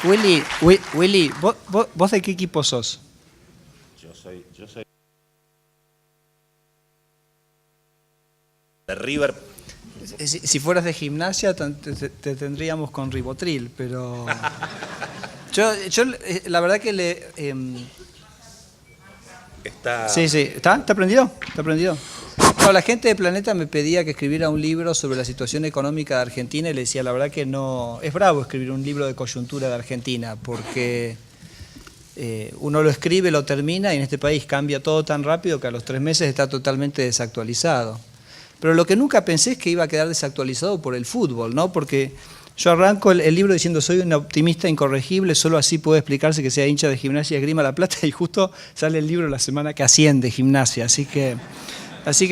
Willy, ¿vos de qué equipo sos? Yo soy de River. Si fueras de Gimnasia te tendríamos con Ribotril, pero yo la verdad que Está... Sí, ¿está prendido? ¿Está prendido? No, la gente de Planeta me pedía que escribiera un libro sobre la situación económica de Argentina y le decía, la verdad que no, es bravo escribir un libro de coyuntura de Argentina, porque uno lo escribe, lo termina y en este país cambia todo tan rápido que a los 3 meses está totalmente desactualizado. Pero lo que nunca pensé es que iba a quedar desactualizado por el fútbol, ¿no? Porque yo arranco el libro diciendo soy un optimista incorregible, solo así puede explicarse que sea hincha de Gimnasia y Esgrima La Plata, y justo sale el libro la semana que asciende Gimnasia, así que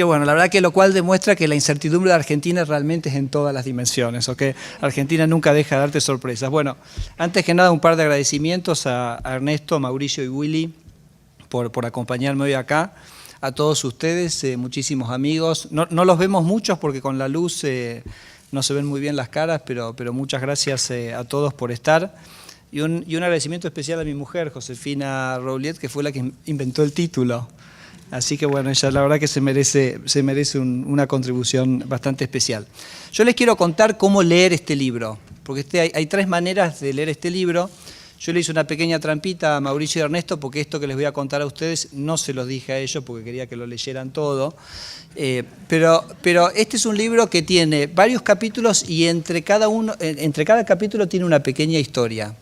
bueno, la verdad que lo cual demuestra que la incertidumbre de Argentina realmente es en todas las dimensiones, ¿ok? Argentina nunca deja de darte sorpresas. Bueno, antes que nada un par de agradecimientos a Ernesto, Mauricio y Willy por acompañarme hoy acá. A todos ustedes, muchísimos amigos. No los vemos muchos porque con la luz no se ven muy bien las caras, pero muchas gracias a todos por estar. Y un agradecimiento especial a mi mujer, Josefina Rouliet, que fue la que inventó el título. Así que bueno, ella la verdad que se merece una contribución bastante especial. Yo les quiero contar cómo leer este libro, porque hay 3 maneras de leer este libro. Yo le hice una pequeña trampita a Mauricio y Ernesto porque esto que les voy a contar a ustedes no se los dije a ellos porque quería que lo leyeran todo. Pero este es un libro que tiene varios capítulos y entre cada capítulo tiene una pequeña historia.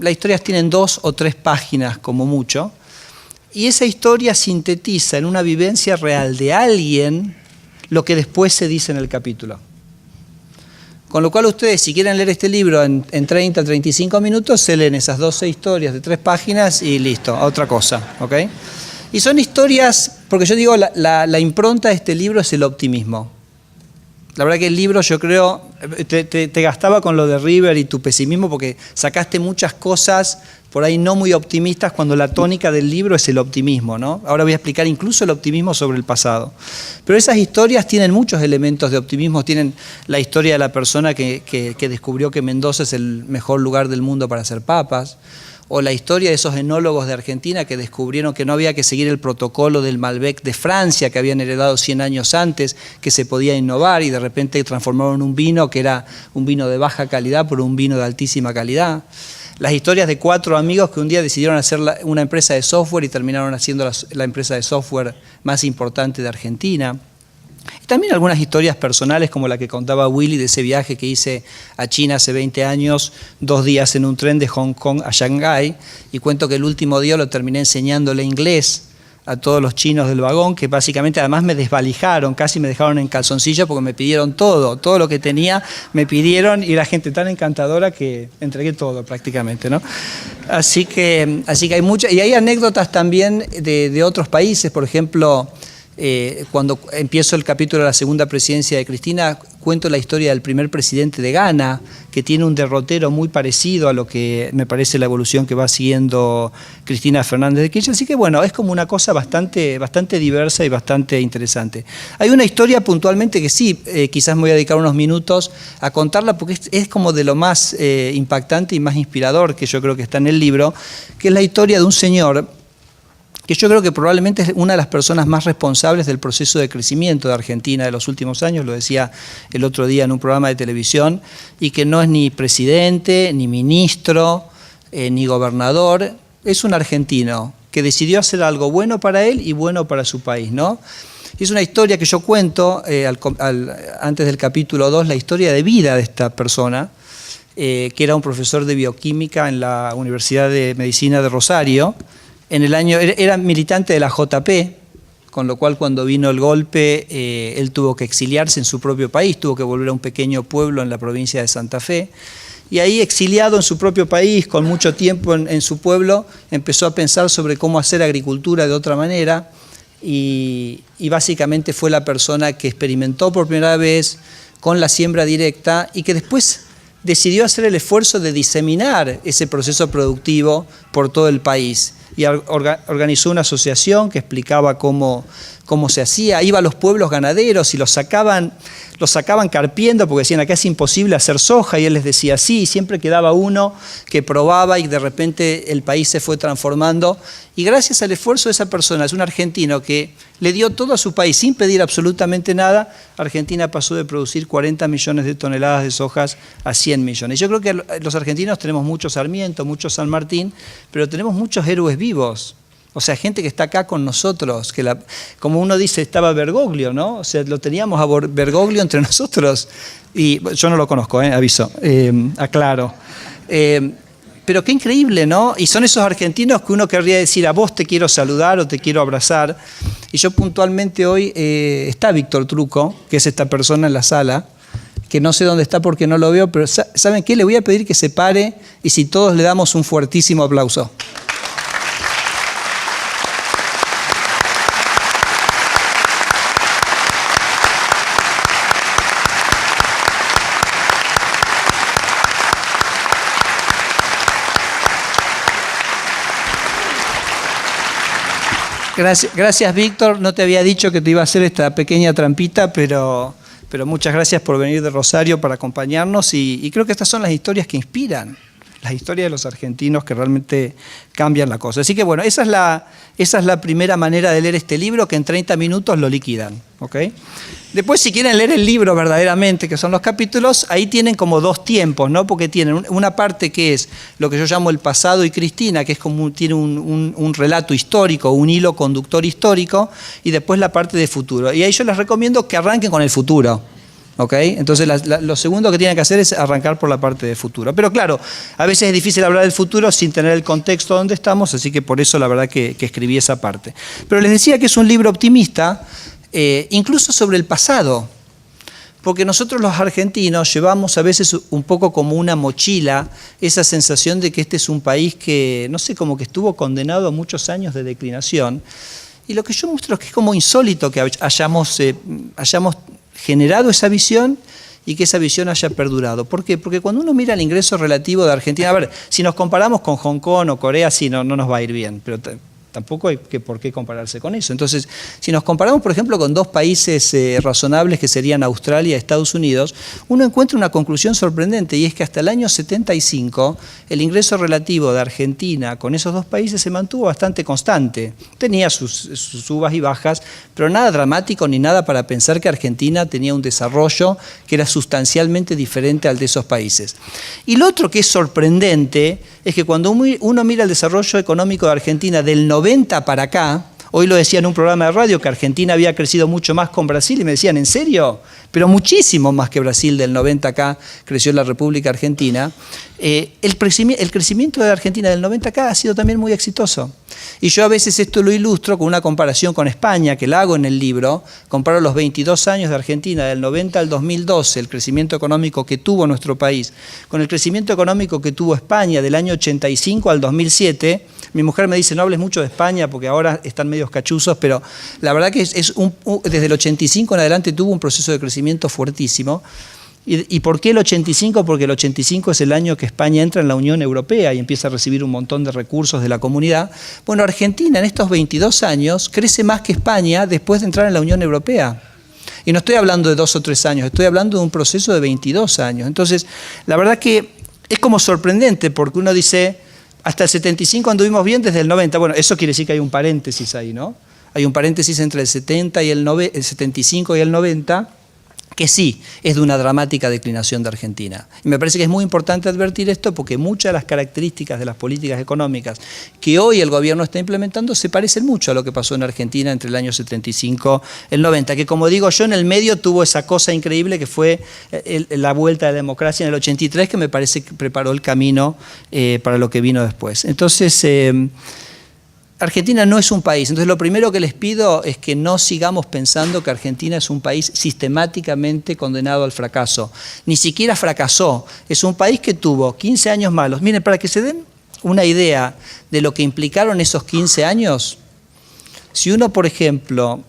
Las historias tienen 2 o 3 páginas como mucho. Y esa historia sintetiza en una vivencia real de alguien lo que después se dice en el capítulo. Con lo cual ustedes, si quieren leer este libro en 30, 35 minutos, se leen esas 12 historias de 3 páginas y listo, a otra cosa, ¿ok? Y son historias, porque yo digo, la impronta de este libro es el optimismo. La verdad que el libro, yo creo, te gastaba con lo de River y tu pesimismo porque sacaste muchas cosas por ahí no muy optimistas cuando la tónica del libro es el optimismo, ¿no? Ahora voy a explicar incluso el optimismo sobre el pasado. Pero esas historias tienen muchos elementos de optimismo. Tienen la historia de la persona que descubrió que Mendoza es el mejor lugar del mundo para hacer papas, o la historia de esos enólogos de Argentina que descubrieron que no había que seguir el protocolo del Malbec de Francia que habían heredado 100 años antes, que se podía innovar y de repente transformaron un vino que era un vino de baja calidad por un vino de altísima calidad. Las historias de 4 amigos que un día decidieron hacer una empresa de software y terminaron haciendo la empresa de software más importante de Argentina. Y también algunas historias personales como la que contaba Willy de ese viaje que hice a China hace 20 años, 2 días en un tren de Hong Kong a Shanghái, y cuento que el último día lo terminé enseñándole inglés a todos los chinos del vagón, que básicamente además me desvalijaron, casi me dejaron en calzoncillo porque me pidieron todo lo que tenía, me pidieron, y era gente tan encantadora que entregué todo prácticamente, ¿no? Así que hay muchas, y hay anécdotas también de otros países, por ejemplo, cuando empiezo el capítulo de la segunda presidencia de Cristina, cuento la historia del primer presidente de Ghana, que tiene un derrotero muy parecido a lo que me parece la evolución que va siguiendo Cristina Fernández de Kirchner. Así que bueno, es como una cosa bastante diversa y bastante interesante. Hay una historia puntualmente que sí, quizás me voy a dedicar unos minutos a contarla porque es como de lo más impactante y más inspirador que yo creo que está en el libro, que es la historia de un señor que yo creo que probablemente es una de las personas más responsables del proceso de crecimiento de Argentina de los últimos años, lo decía el otro día en un programa de televisión, y que no es ni presidente, ni ministro, ni gobernador, es un argentino que decidió hacer algo bueno para él y bueno para su país, ¿no? Es una historia que yo cuento, antes del capítulo 2, la historia de vida de esta persona, que era un profesor de bioquímica en la Universidad de Medicina de Rosario. Era militante de la JP, con lo cual cuando vino el golpe él tuvo que exiliarse en su propio país, tuvo que volver a un pequeño pueblo en la provincia de Santa Fe, y ahí exiliado en su propio país, con mucho tiempo en su pueblo, empezó a pensar sobre cómo hacer agricultura de otra manera, y básicamente fue la persona que experimentó por primera vez con la siembra directa y que después decidió hacer el esfuerzo de diseminar ese proceso productivo por todo el país. Y organizó una asociación que explicaba cómo se hacía, iba a los pueblos ganaderos y los sacaban los sacaban carpiendo porque decían acá es imposible hacer soja y él les decía sí, y siempre quedaba uno que probaba y de repente el país se fue transformando y gracias al esfuerzo de esa persona, es un argentino que le dio todo a su país sin pedir absolutamente nada, Argentina pasó de producir 40 millones de toneladas de sojas a 100 millones. Yo creo que los argentinos tenemos mucho Sarmiento, mucho San Martín, pero tenemos muchos héroes vivos. O sea, gente que está acá con nosotros, que como uno dice, estaba Bergoglio, ¿no? O sea, lo teníamos a Bergoglio entre nosotros. Y yo no lo conozco, aviso, aclaro. Pero qué increíble, ¿no? Y son esos argentinos que uno querría decir, a vos te quiero saludar o te quiero abrazar. Y yo puntualmente hoy, está Víctor Truco, que es esta persona en la sala, que no sé dónde está porque no lo veo, pero ¿saben qué? Le voy a pedir que se pare y si todos le damos un fuertísimo aplauso. Gracias, Víctor. No te había dicho que te iba a hacer esta pequeña trampita, pero muchas gracias por venir de Rosario para acompañarnos y creo que estas son las historias que inspiran, las historias de los argentinos que realmente cambian la cosa. Así que bueno, esa es la primera manera de leer este libro, que en 30 minutos lo liquidan, ¿ok? Después, si quieren leer el libro verdaderamente, que son los capítulos, ahí tienen como dos tiempos, ¿no? Porque tienen una parte que es lo que yo llamo el pasado y Cristina, que es como tiene un relato histórico, un hilo conductor histórico, y después la parte de futuro. Y ahí yo les recomiendo que arranquen con el futuro. ¿Okay? Entonces lo segundo que tienen que hacer es arrancar por la parte de futuro. Pero claro, a veces es difícil hablar del futuro sin tener el contexto donde estamos, así que por eso la verdad que escribí esa parte. Pero les decía que es un libro optimista, incluso sobre el pasado, porque nosotros los argentinos llevamos a veces un poco como una mochila esa sensación de que este es un país que, no sé, como que estuvo condenado a muchos años de declinación. Y lo que yo muestro es que es como insólito que hayamos generado esa visión y que esa visión haya perdurado. ¿Por qué? Porque cuando uno mira el ingreso relativo de Argentina, a ver, si nos comparamos con Hong Kong o Corea, sí, no nos va a ir bien, pero tampoco hay por qué compararse con eso. Entonces, si nos comparamos, por ejemplo, con dos países razonables que serían Australia y Estados Unidos, uno encuentra una conclusión sorprendente y es que hasta el año 75 el ingreso relativo de Argentina con esos dos países se mantuvo bastante constante. Tenía sus subas y bajas, pero nada dramático ni nada para pensar que Argentina tenía un desarrollo que era sustancialmente diferente al de esos países. Y lo otro que es sorprendente es que cuando uno mira el desarrollo económico de Argentina del 90 para acá, hoy lo decía en un programa de radio que Argentina había crecido mucho más con Brasil y me decían, ¿en serio? Pero muchísimo más que Brasil, del 90 acá creció la República Argentina. El crecimiento de Argentina del 90 acá ha sido también muy exitoso. Y yo a veces esto lo ilustro con una comparación con España, que la hago en el libro. Comparo los 22 años de Argentina, del 90 al 2012, el crecimiento económico que tuvo nuestro país, con el crecimiento económico que tuvo España del año 85 al 2007. Mi mujer me dice, no hables mucho de España porque ahora están medios cachuzos, pero la verdad que desde el 85 en adelante tuvo un proceso de crecimiento fuertísimo. ¿Y por qué el 85? Porque el 85 es el año que España entra en la Unión Europea y empieza a recibir un montón de recursos de la comunidad. Bueno, Argentina en estos 22 años crece más que España después de entrar en la Unión Europea. Y no estoy hablando de 2 o 3 años, estoy hablando de un proceso de 22 años. Entonces, la verdad que es como sorprendente porque uno dice, hasta el 75 anduvimos bien, desde el 90. Bueno, eso quiere decir que hay un paréntesis ahí, ¿no? Hay un paréntesis entre el 70 y el 75 y el 90, que sí, es de una dramática declinación de Argentina. Y me parece que es muy importante advertir esto porque muchas de las características de las políticas económicas que hoy el gobierno está implementando se parecen mucho a lo que pasó en Argentina entre el año 75 y el 90, que como digo yo, en el medio tuvo esa cosa increíble que fue la vuelta de la democracia en el 83, que me parece que preparó el camino para lo que vino después. Entonces, Argentina no es un país. Entonces lo primero que les pido es que no sigamos pensando que Argentina es un país sistemáticamente condenado al fracaso. Ni siquiera fracasó. Es un país que tuvo 15 años malos. Miren, para que se den una idea de lo que implicaron esos 15 años, si uno, por ejemplo,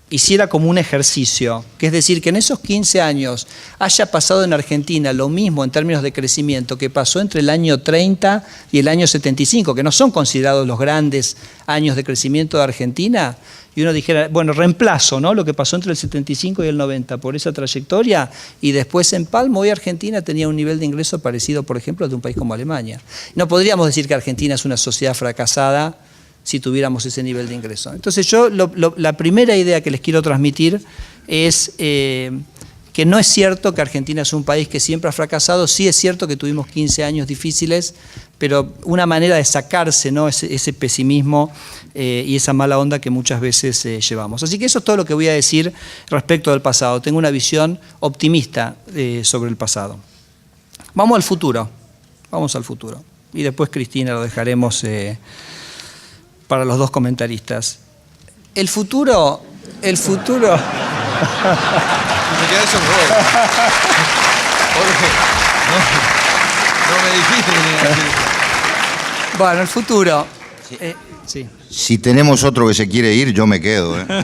hiciera como un ejercicio, que es decir, que en esos 15 años haya pasado en Argentina lo mismo en términos de crecimiento que pasó entre el año 30 y el año 75, que no son considerados los grandes años de crecimiento de Argentina, y uno dijera, bueno, reemplazo, ¿no?, lo que pasó entre el 75 y el 90 por esa trayectoria, y después empalmo, hoy Argentina tenía un nivel de ingreso parecido, por ejemplo, al de un país como Alemania. No podríamos decir que Argentina es una sociedad fracasada si tuviéramos ese nivel de ingreso. Entonces yo, la primera idea que les quiero transmitir es que no es cierto que Argentina es un país que siempre ha fracasado. Sí es cierto que tuvimos 15 años difíciles, pero una manera de sacarse, ¿no?, ese pesimismo y esa mala onda que muchas veces llevamos. Así que eso es todo lo que voy a decir respecto del pasado. Tengo una visión optimista sobre el pasado. Vamos al futuro. Vamos al futuro. Y después, Cristina, lo dejaremos para los dos comentaristas. El futuro... Me quedé sonrojo. Jorge, no me dijiste que tenía que decir eso. Bueno, el futuro... Sí. Sí. Si tenemos otro que se quiere ir, yo me quedo. Hablar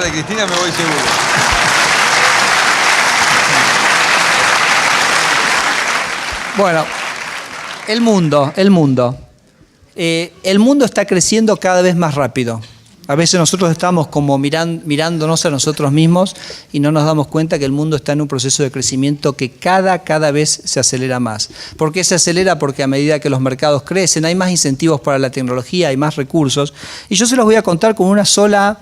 de Cristina me voy seguro. Bueno, el mundo. El mundo está creciendo cada vez más rápido. A veces nosotros estamos como mirándonos a nosotros mismos y no nos damos cuenta que el mundo está en un proceso de crecimiento que cada vez se acelera más. ¿Por qué se acelera? Porque a medida que los mercados crecen, hay más incentivos para la tecnología, hay más recursos. Y yo se los voy a contar con una sola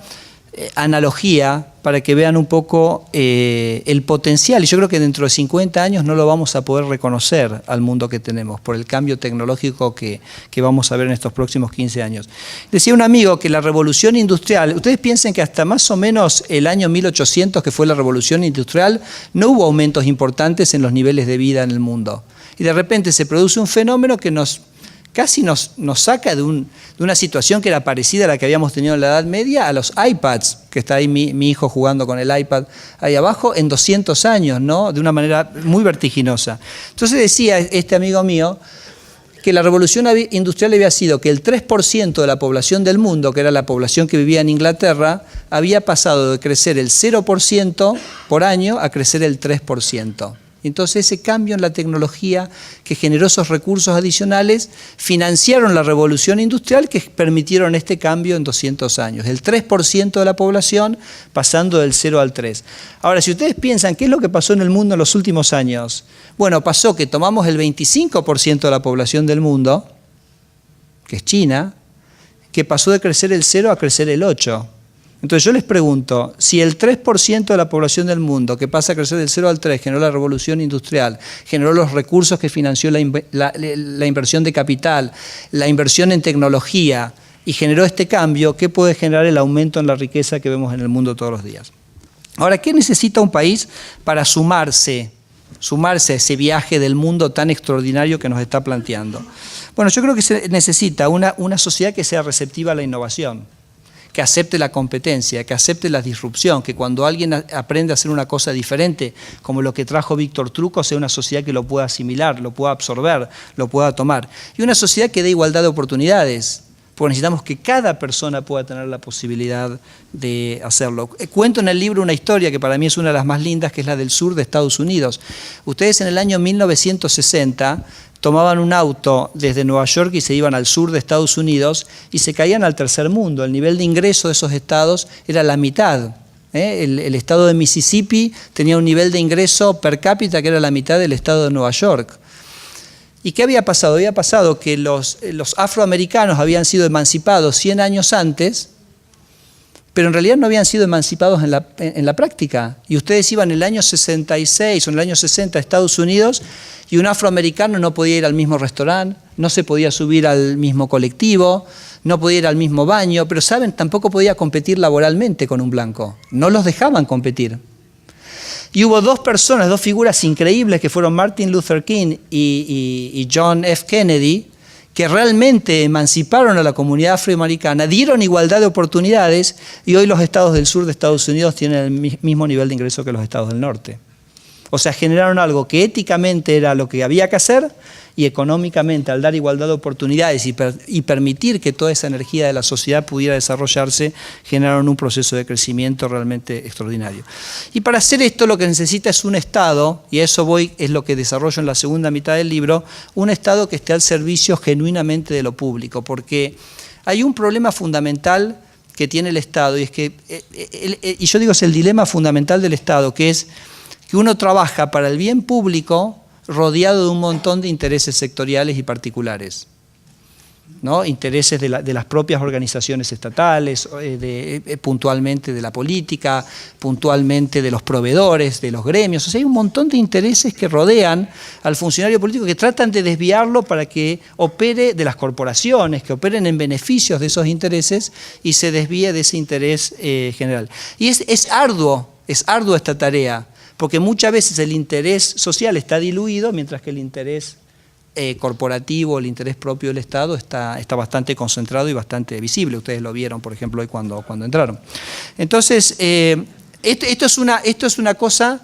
analogía para que vean un poco el potencial. Y yo creo que dentro de 50 años no lo vamos a poder reconocer al mundo que tenemos por el cambio tecnológico que vamos a ver en estos próximos 15 años. Decía un amigo que la revolución industrial, ustedes piensen que hasta más o menos el año 1800, que fue la revolución industrial, no hubo aumentos importantes en los niveles de vida en el mundo. Y de repente se produce un fenómeno que casi nos saca de una situación que era parecida a la que habíamos tenido en la Edad Media, a los iPads, que está ahí mi hijo jugando con el iPad ahí abajo, en 200 años, ¿no?, de una manera muy vertiginosa. Entonces decía este amigo mío que la revolución industrial había sido que el 3% de la población del mundo, que era la población que vivía en Inglaterra, había pasado de crecer el 0% por año a crecer el 3%. Entonces ese cambio en la tecnología que generó esos recursos adicionales financiaron la revolución industrial que permitieron este cambio en 200 años. El 3% de la población pasando del 0 al 3. Ahora, si ustedes piensan qué es lo que pasó en el mundo en los últimos años, bueno, pasó que tomamos el 25% de la población del mundo, que es China, que pasó de crecer el 0 a crecer el 8%. Entonces yo les pregunto, si el 3% de la población del mundo, que pasa a crecer del 0 al 3, generó la revolución industrial, generó los recursos que financió la inversión de capital, la inversión en tecnología, y generó este cambio, ¿qué puede generar el aumento en la riqueza que vemos en el mundo todos los días? Ahora, ¿qué necesita un país para sumarse a ese viaje del mundo tan extraordinario que nos está planteando? Bueno, yo creo que se necesita una sociedad que sea receptiva a la innovación, que acepte la competencia, que acepte la disrupción, que cuando alguien aprende a hacer una cosa diferente, como lo que trajo Víctor Trucco, sea una sociedad que lo pueda asimilar, lo pueda absorber, lo pueda tomar. Y una sociedad que dé igualdad de oportunidades, porque necesitamos que cada persona pueda tener la posibilidad de hacerlo. Cuento en el libro una historia que para mí es una de las más lindas, que es la del sur de Estados Unidos. Ustedes en el año 1960 tomaban un auto desde Nueva York y se iban al sur de Estados Unidos y se caían al tercer mundo. El nivel de ingreso de esos estados era la mitad. El estado de Mississippi tenía un nivel de ingreso per cápita que era la mitad del estado de Nueva York. ¿Y qué había pasado? Había pasado que los afroamericanos habían sido emancipados 100 años antes, pero en realidad no habían sido emancipados en la práctica. Y ustedes iban en el año 66 o en el año 60 a Estados Unidos y un afroamericano no podía ir al mismo restaurante, no se podía subir al mismo colectivo, no podía ir al mismo baño, pero ¿saben? Tampoco podía competir laboralmente con un blanco. No los dejaban competir. Y hubo dos figuras increíbles que fueron Martin Luther King y John F. Kennedy, que realmente emanciparon a la comunidad afroamericana, dieron igualdad de oportunidades y hoy los estados del sur de Estados Unidos tienen el mismo nivel de ingreso que los estados del norte. O sea, generaron algo que éticamente era lo que había que hacer y económicamente, al dar igualdad de oportunidades y permitir que toda esa energía de la sociedad pudiera desarrollarse, generaron un proceso de crecimiento realmente extraordinario. Y para hacer esto lo que necesita es un Estado, y a eso voy, es lo que desarrollo en la segunda mitad del libro, un Estado que esté al servicio genuinamente de lo público, porque hay un problema fundamental que tiene el Estado, y es que, y yo digo, es el dilema fundamental del Estado, que es que uno trabaja para el bien público rodeado de un montón de intereses sectoriales y particulares, ¿no? Intereses de las propias organizaciones estatales, puntualmente de la política, puntualmente de los proveedores, de los gremios. O sea, hay un montón de intereses que rodean al funcionario político que tratan de desviarlo para que opere de las corporaciones, que operen en beneficios de esos intereses y se desvíe de ese interés general. Y es arduo esta tarea, porque muchas veces el interés social está diluido, mientras que el interés corporativo, el interés propio del Estado está bastante concentrado y bastante visible. Ustedes lo vieron, por ejemplo, hoy cuando entraron. Entonces, esto es una cosa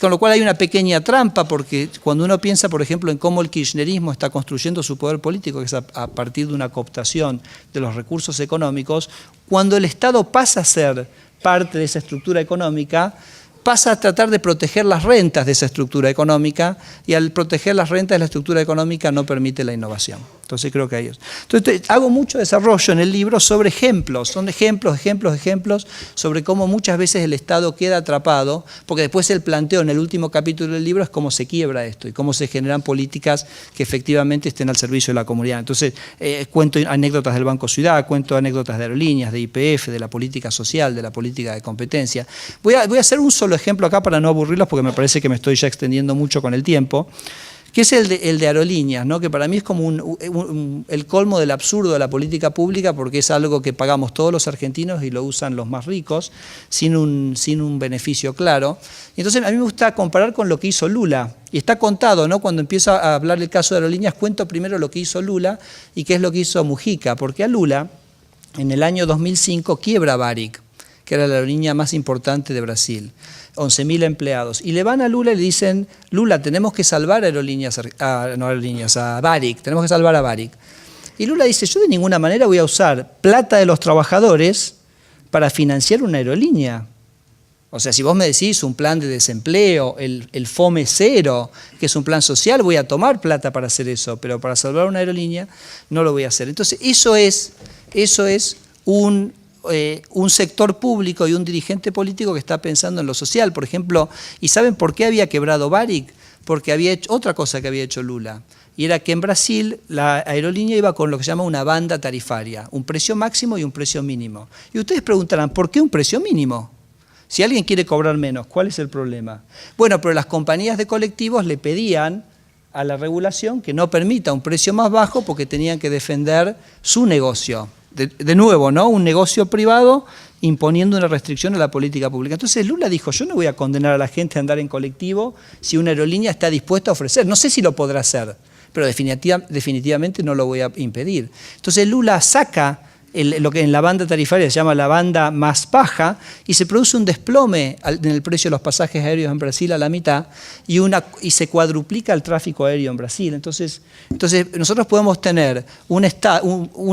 con lo cual hay una pequeña trampa, porque cuando uno piensa, por ejemplo, en cómo el kirchnerismo está construyendo su poder político, que es a partir de una cooptación de los recursos económicos, cuando el Estado pasa a ser parte de esa estructura económica, pasa a tratar de proteger las rentas de esa estructura económica, y al proteger las rentas de la estructura económica no permite la innovación. Entonces creo que hay eso. Entonces hago mucho desarrollo en el libro sobre ejemplos, son ejemplos sobre cómo muchas veces el Estado queda atrapado, porque después el planteo en el último capítulo del libro es cómo se quiebra esto y cómo se generan políticas que efectivamente estén al servicio de la comunidad. Entonces cuento anécdotas del Banco Ciudad, cuento anécdotas de aerolíneas, de YPF, de la política social, de la política de competencia. Voy a hacer un solo ejemplo acá para no aburrirlos, porque me parece que me estoy ya extendiendo mucho con el tiempo, que es el de aerolíneas, ¿no? Que para mí es como el colmo del absurdo de la política pública, porque es algo que pagamos todos los argentinos y lo usan los más ricos, sin un beneficio claro. Y entonces a mí me gusta comparar con lo que hizo Lula, y está contado, ¿no? Cuando empiezo a hablar del caso de aerolíneas, cuento primero lo que hizo Lula y qué es lo que hizo Mujica, porque a Lula, en el año 2005, quiebra Varig, que era la aerolínea más importante de Brasil, 11.000 empleados. Y le van a Lula y le dicen, Lula, tenemos que salvar a Varig, tenemos que salvar a Varig. Y Lula dice, yo de ninguna manera voy a usar plata de los trabajadores para financiar una aerolínea. O sea, si vos me decís un plan de desempleo, el FOME cero, que es un plan social, voy a tomar plata para hacer eso, pero para salvar una aerolínea no lo voy a hacer. Entonces, eso es un sector público y un dirigente político que está pensando en lo social, por ejemplo. ¿Y saben por qué había quebrado Varig? Porque había hecho otra cosa que había hecho Lula, y era que en Brasil la aerolínea iba con lo que se llama una banda tarifaria, un precio máximo y un precio mínimo. Y ustedes preguntarán, ¿por qué un precio mínimo? Si alguien quiere cobrar menos, ¿cuál es el problema? Bueno, pero las compañías de colectivos le pedían a la regulación que no permita un precio más bajo, porque tenían que defender su negocio. De nuevo, ¿no? Un negocio privado imponiendo una restricción a la política pública. Entonces Lula dijo, yo no voy a condenar a la gente a andar en colectivo si una aerolínea está dispuesta a ofrecer. No sé si lo podrá hacer, pero definitivamente no lo voy a impedir. Entonces Lula saca lo que en la banda tarifaria se llama la banda más baja, y se produce un desplome en el precio de los pasajes aéreos en Brasil a la mitad, y se cuadruplica el tráfico aéreo en Brasil. Entonces nosotros podemos tener un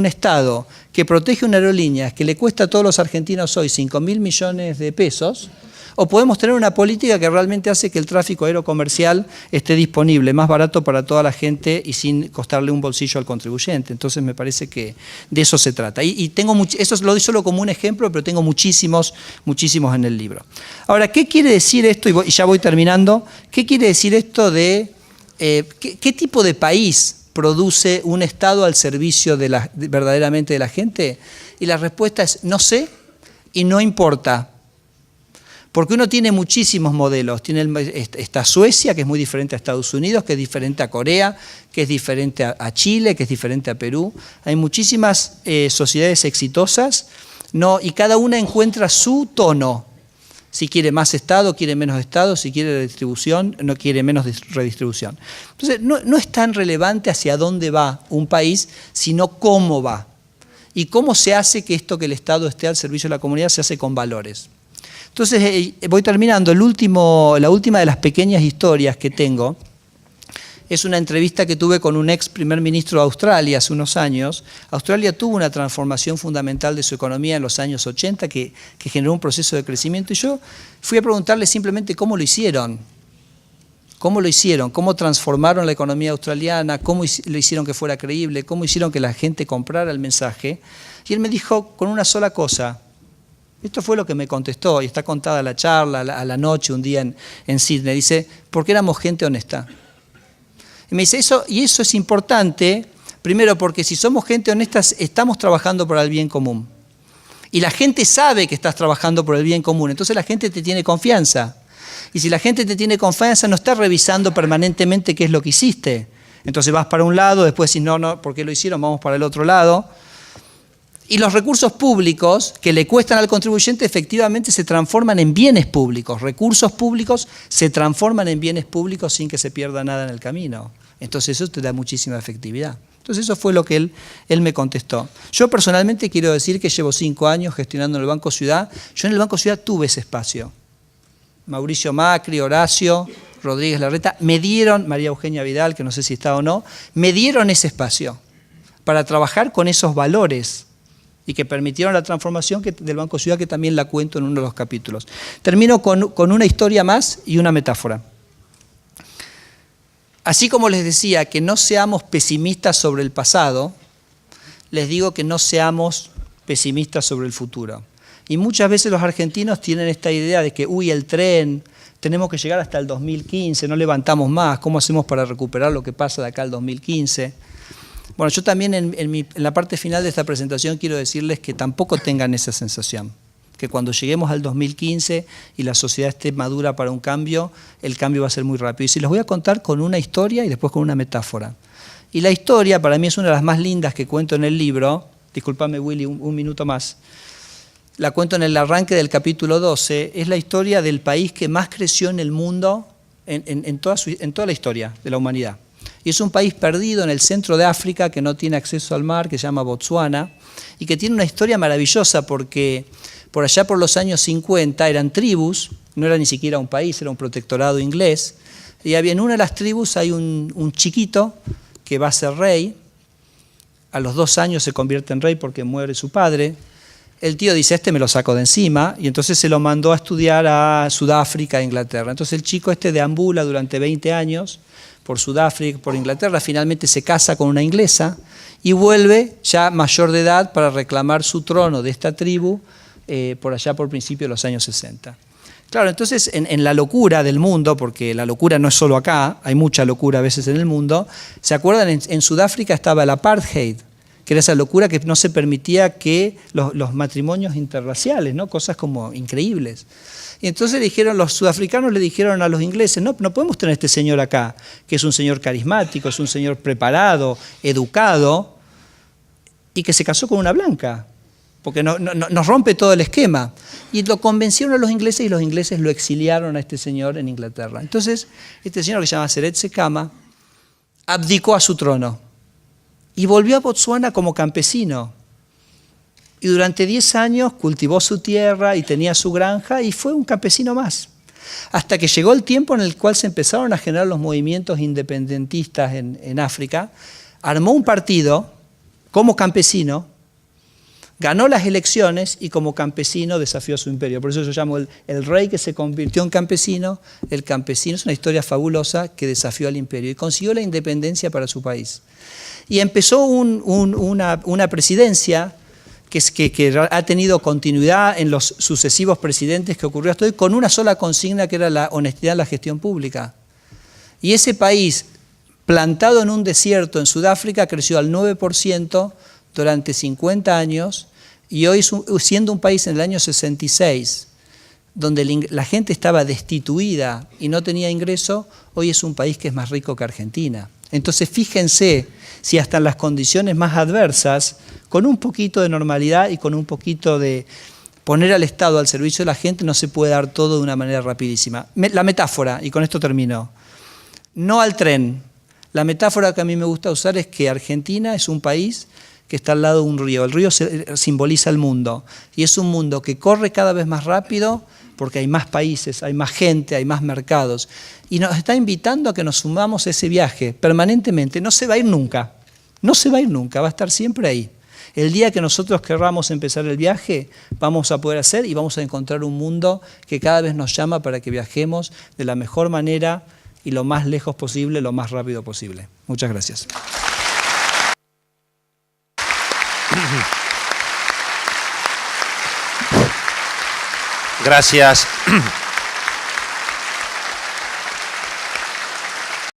Estado que protege una aerolínea que le cuesta a todos los argentinos hoy 5.000 millones de pesos, o podemos tener una política que realmente hace que el tráfico aéreo comercial esté disponible, más barato para toda la gente y sin costarle un bolsillo al contribuyente. Entonces me parece que de eso se trata. Y tengo eso lo doy solo como un ejemplo, pero tengo muchísimos en el libro. Ahora, ¿qué quiere decir esto? Y ya voy terminando. ¿Qué quiere decir esto de qué tipo de país produce un Estado al servicio verdaderamente de la gente? Y la respuesta es no sé y no importa. Porque uno tiene muchísimos modelos. Está Suecia, que es muy diferente a Estados Unidos, que es diferente a Corea, que es diferente a Chile, que es diferente a Perú. Hay muchísimas sociedades exitosas, ¿no? Y cada una encuentra su tono. Si quiere más Estado, quiere menos Estado. Si quiere redistribución, no quiere menos redistribución. Entonces, no es tan relevante hacia dónde va un país, sino cómo va. Y cómo se hace que esto, que el Estado esté al servicio de la comunidad, se hace con valores. Entonces, voy terminando. La última de las pequeñas historias que tengo es una entrevista que tuve con un ex primer ministro de Australia hace unos años. Australia tuvo una transformación fundamental de su economía en los años 80 que generó un proceso de crecimiento, y yo fui a preguntarle simplemente cómo lo hicieron. ¿Cómo lo hicieron? ¿Cómo transformaron la economía australiana? ¿Cómo lo hicieron que fuera creíble? ¿Cómo hicieron que la gente comprara el mensaje? Y él me dijo con una sola cosa. Esto fue lo que me contestó, y está contada la charla a la noche un día en Sydney. Dice, porque éramos gente honesta. Y me dice, eso es importante, primero porque si somos gente honesta, estamos trabajando por el bien común. Y la gente sabe que estás trabajando por el bien común, entonces la gente te tiene confianza. Y si la gente te tiene confianza, no está revisando permanentemente qué es lo que hiciste. Entonces vas para un lado, después decís, no, ¿por qué lo hicieron? Vamos para el otro lado. Y los recursos públicos que le cuestan al contribuyente efectivamente se transforman en bienes públicos. Recursos públicos se transforman en bienes públicos sin que se pierda nada en el camino. Entonces eso te da muchísima efectividad. Entonces eso fue lo que él me contestó. Yo personalmente quiero decir que llevo 5 años gestionando en el Banco Ciudad. Yo en el Banco Ciudad tuve ese espacio. Mauricio Macri, Horacio, Rodríguez Larreta, me dieron, María Eugenia Vidal, que no sé si está o no, me dieron ese espacio para trabajar con esos valores y que permitieron la transformación del Banco Ciudad, que también la cuento en uno de los capítulos. Termino con una historia más y una metáfora. Así como les decía que no seamos pesimistas sobre el pasado, les digo que no seamos pesimistas sobre el futuro. Y muchas veces los argentinos tienen esta idea de que, el tren, tenemos que llegar hasta el 2015, no levantamos más, ¿cómo hacemos para recuperar lo que pasa de acá al 2015? Bueno, yo también en la parte final de esta presentación quiero decirles que tampoco tengan esa sensación, que cuando lleguemos al 2015 y la sociedad esté madura para un cambio, el cambio va a ser muy rápido. Y si les voy a contar con una historia y después con una metáfora. Y la historia para mí es una de las más lindas que cuento en el libro, discúlpame Willy, un minuto más, la cuento en el arranque del capítulo 12, es la historia del país que más creció en el mundo en toda la historia de la humanidad. Y es un país perdido en el centro de África que no tiene acceso al mar, que se llama Botsuana, y que tiene una historia maravillosa porque por allá por los años 50 eran tribus, no era ni siquiera un país, era un protectorado inglés, y en una de las tribus hay un chiquito que va a ser rey, a los 2 años se convierte en rey porque muere su padre. El tío dice, me lo saco de encima, y entonces se lo mandó a estudiar a Sudáfrica e Inglaterra. Entonces el chico deambula durante 20 años por Sudáfrica, por Inglaterra, finalmente se casa con una inglesa y vuelve ya mayor de edad para reclamar su trono de esta tribu por allá por principios de los años 60. Claro, entonces en la locura del mundo, porque la locura no es solo acá, hay mucha locura a veces en el mundo, ¿se acuerdan? En Sudáfrica estaba el apartheid, que era esa locura que no se permitía que los matrimonios interraciales, ¿no? Cosas como increíbles. Y entonces los sudafricanos le dijeron a los ingleses, no podemos tener a este señor acá, que es un señor carismático, es un señor preparado, educado, y que se casó con una blanca, porque nos rompe todo el esquema. Y lo convencieron a los ingleses y los ingleses lo exiliaron a este señor en Inglaterra. Entonces, este señor que se llama Seretse Khama abdicó a su trono y volvió a Botsuana como campesino. Y durante 10 años cultivó su tierra y tenía su granja y fue un campesino más. Hasta que llegó el tiempo en el cual se empezaron a generar los movimientos independentistas en África, armó un partido como campesino, ganó las elecciones y como campesino desafió a su imperio. Por eso yo llamo el rey que se convirtió en campesino, el campesino. Es una historia fabulosa que desafió al imperio y consiguió la independencia para su país. Y empezó una presidencia que ha tenido continuidad en los sucesivos presidentes que ocurrió hasta hoy, con una sola consigna que era la honestidad en la gestión pública. Y ese país, plantado en un desierto en Sudáfrica, creció al 9% durante 50 años, y hoy, siendo un país en el año 66, donde la gente estaba destituida y no tenía ingreso, hoy es un país que es más rico que Argentina. Entonces fíjense si hasta en las condiciones más adversas, con un poquito de normalidad y con un poquito de poner al Estado al servicio de la gente, no se puede dar todo de una manera rapidísima. La metáfora, y con esto termino, no al tren. La metáfora que a mí me gusta usar es que Argentina es un país que está al lado de un río. El río simboliza el mundo y es un mundo que corre cada vez más rápido porque hay más países, hay más gente, hay más mercados. Y nos está invitando a que nos sumamos a ese viaje permanentemente. No se va a ir nunca, no se va a ir nunca, va a estar siempre ahí. El día que nosotros querramos empezar el viaje, vamos a poder hacer y vamos a encontrar un mundo que cada vez nos llama para que viajemos de la mejor manera y lo más lejos posible, lo más rápido posible. Muchas gracias. Gracias.